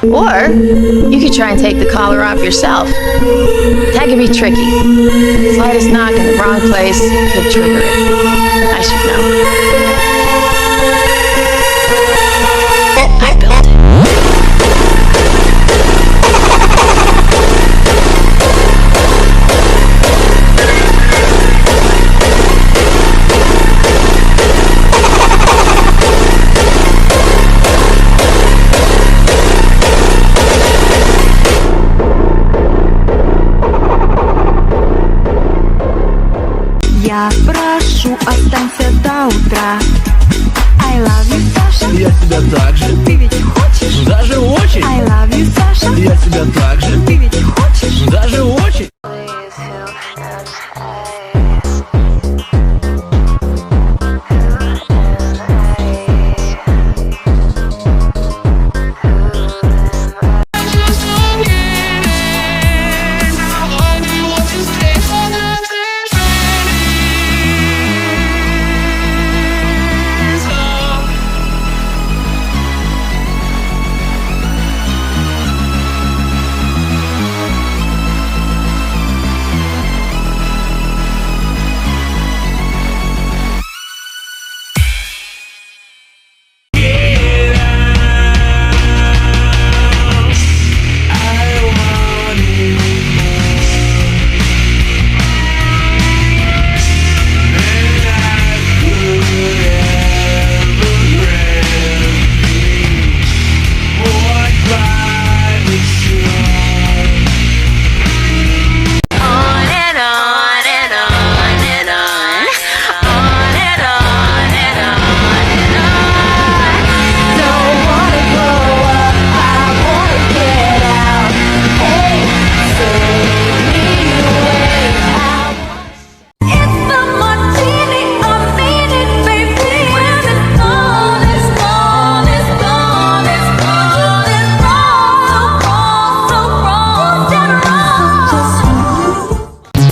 Or you could try and take the collar off yourself. That could be tricky. Slightest knock in the wrong place could trigger it. I should know. I built it. Я прошу, останься до утра. I love you, Саша. Я тебя так же. Ты ведь хочешь? Даже очень. I love you, Саша. Я тебя так же. Ты ведь хочешь? Даже очень.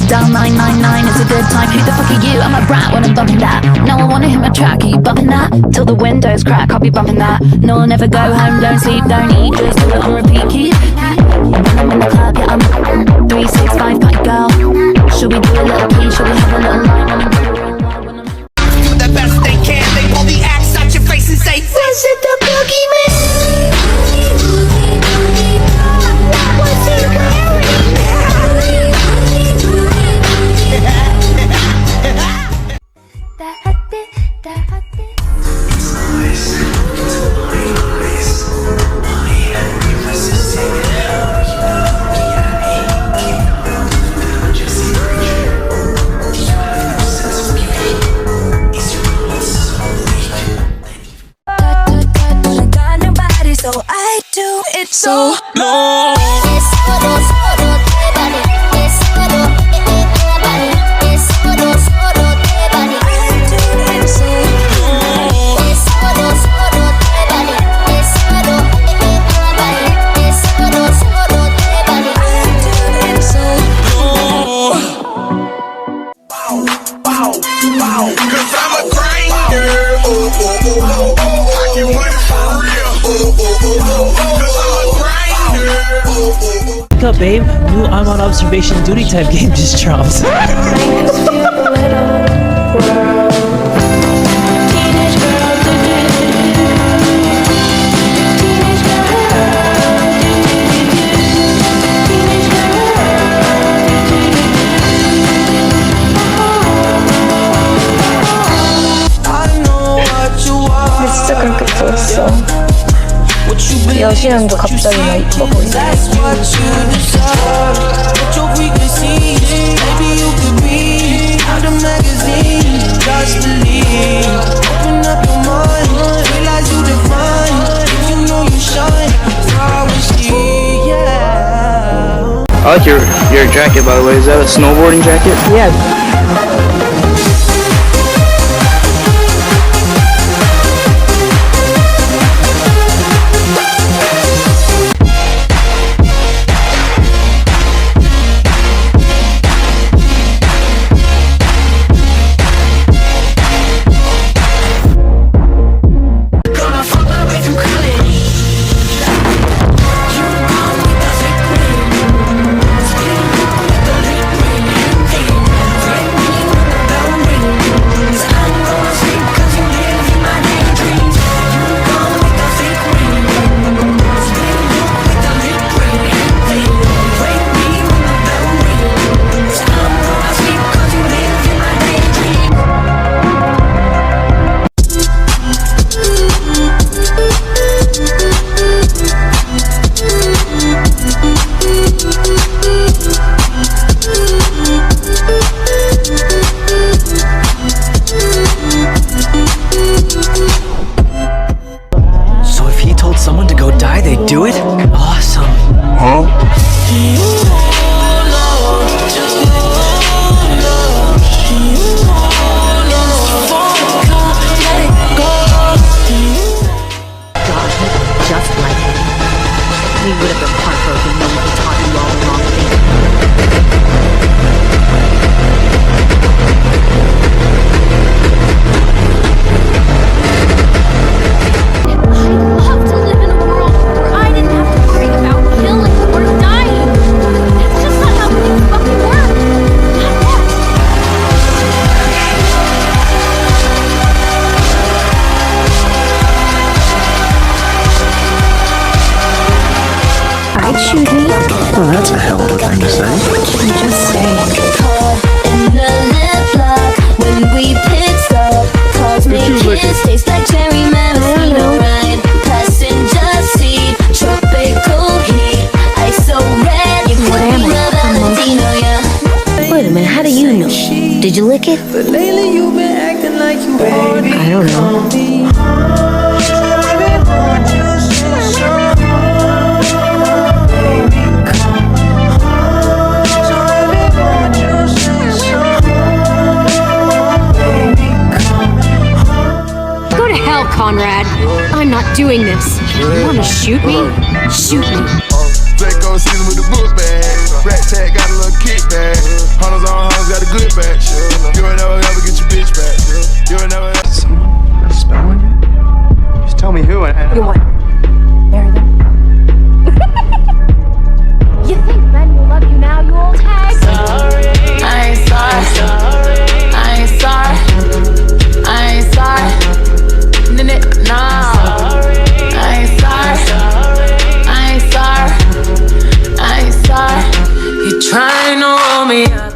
Dial 999 is a good time. Who the fuck are you? I'm a brat when I'm bumping that. No, I wanna hit my track. Are you bumping that? Till the windows crack, I'll be bumping that. No, I'll never go home, don't sleep, don't eat. Just do it on repeat. Keep. When I'm in the club, yeah, I'm 365 party girl. Should we do a little key? Should we have a little line on the the best they can, they pull the axe out your face and say, was it the boogeyman? Was he wearing So I do it so no. Wake up, babe. New I'm on observation duty type game just dropped. 진짜 그렇게 보였어. 여신형도 갑자기 나 이뻐 보이네. I like your jacket, by the way. Is that a snowboarding jacket? Yeah. lately you've been acting like you already I don't know. Go to hell, Conrad. I'm not doing this. You wanna shoot me? Shoot me. Draco season with the book bag. Rat tag got a little kickback. Hunters on hunters got a good back. You ain't never ever get your bitch back. You ain't never ever. Someone spell on you? Just tell me who and You want marry them? You think men will love you now, you old hag? I ain't sorry. I ain't sorry. I ain't sorry. No. I ain't sorry. I ain't sorry. I ain't sorry. You trying to roll me up.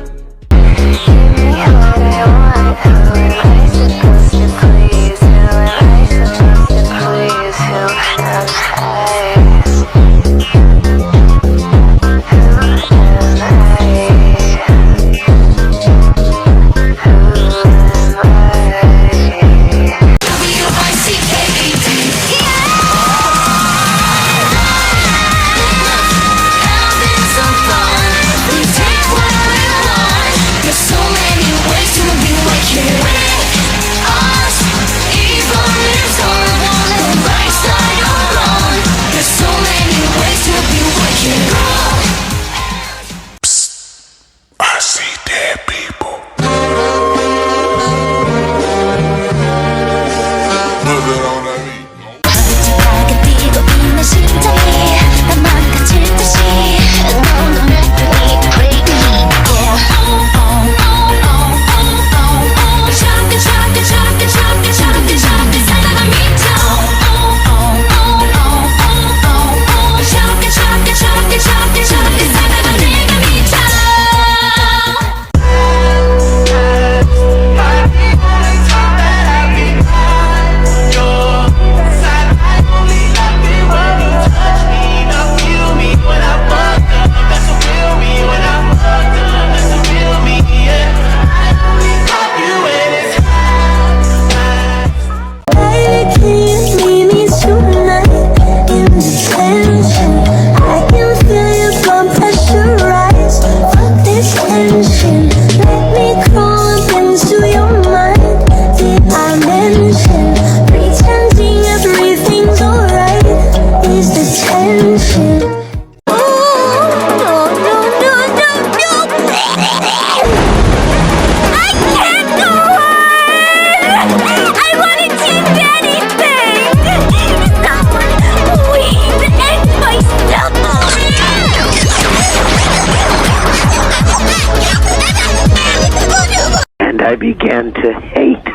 I began to hate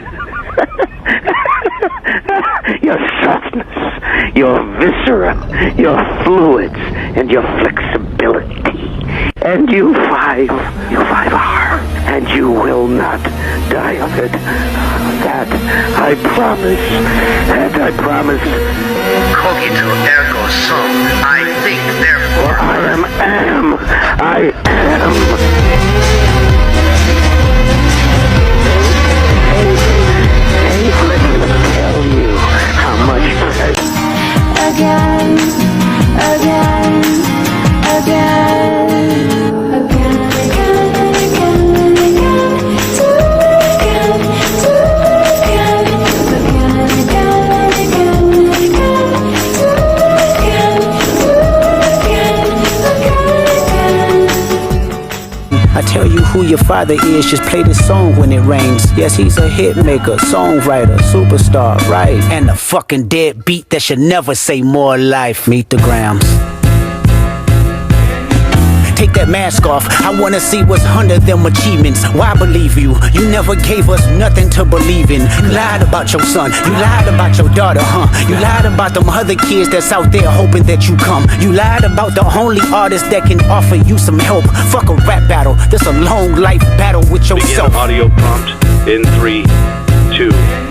your softness, your viscera, your fluids, and your flexibility. And you five are, and you will not die of it. That I promise, and I promise. Cogito ergo sum. I think, therefore I am. Tell you how much again, again, again, again, again, again, again, do it again, do it again, again, again, again, do it again, do it again, again. I tell you who your father is, just play this song when it rains. Yes, he's a hit maker, songwriter, superstar, right? And a fucking deadbeat that should never say more life. Meet the Grams. Take that mask off, I wanna see what's under them achievements. Why believe you? You never gave us nothing to believe in. You lied about your son, you lied about your daughter, huh? You lied about them other kids that's out there hoping that you come. You lied about the only artist that can offer you some help. Fuck a rap battle, this a long life battle with yourself. Begin audio prompt in 3, 2